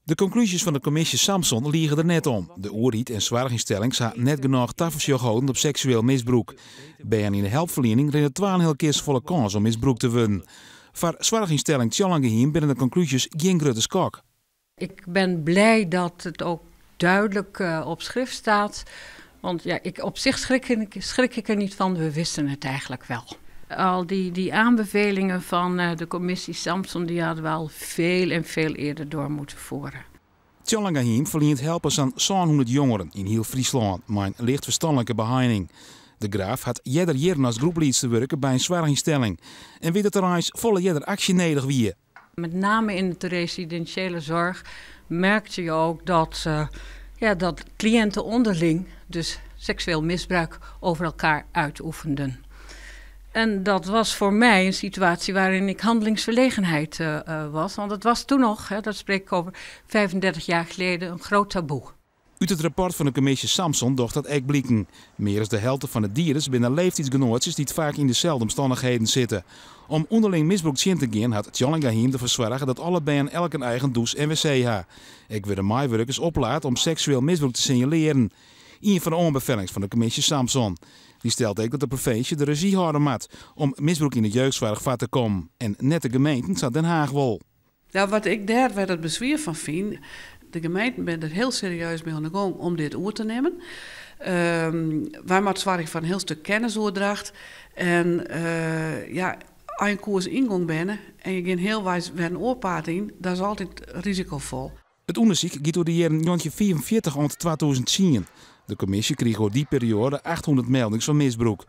De conclusies van de commissie Samson liegen er net om. De oerhiet en zwaarginstelling zou net genoeg tafelsjoch houden op seksueel misbruik. Bij hen in de helpverlening reden 2,5 keer volle kans om misbruik te worden. Voor zwaarginstelling Tjallangeheim binnen de conclusies geen grote skok. Ik ben blij dat het ook duidelijk op schrift staat. Want ja, op zich schrik ik er niet van, we wisten het eigenlijk wel. Al die aanbevelingen van de commissie Samson, die hadden we al veel eerder door moeten voeren. Tjallangeheim verleent helpers aan 700 jongeren in heel Friesland, maar een licht verstandelijke behinding. De Graaf had jeder jaren als groepleider te werken bij een zwaarginstelling. En weet dat er eens volle jeder actie nodig wie. Met name in de residentiële zorg merkte je ook dat cliënten onderling dus seksueel misbruik over elkaar uitoefenden. En dat was voor mij een situatie waarin ik handelingsverlegenheid was. Want het was toen nog, dat spreek ik over 35 jaar geleden, een groot taboe. Uit het rapport van de commissie Samson docht dat ook blikken. Meer dan de helft van de dieren binnen leeftijdsgenootjes die vaak in dezelfde omstandigheden zitten. Om onderling misbruik te gaan had Tjallangeheim ervoor zorgen dat allebei en elk een eigen douche en wc hebben. Ik werd de maaiwerkers oplaat om seksueel misbruik te signaleren. Een van de aanbevelingen van de commissie Samson. Die stelt ook dat de provincie de regie houden moet om misbruik in de jeugdzorg vat te komen. En net de gemeenten zat Den Haag wel. Ja, wat ik daar het bezwaar van vind, de gemeenten zijn er heel serieus mee aan de gang om dit oor te nemen. Wij moeten zorgen van een heel stuk kennisoordracht. En als je een koers ingang bent en je gaat heel wijs weer een oorpaard in, dat is altijd risicovol. Het onderzoek gaat door de jaren 1944 tot 2010. De commissie kreeg over die periode 800 meldingen van misbruik.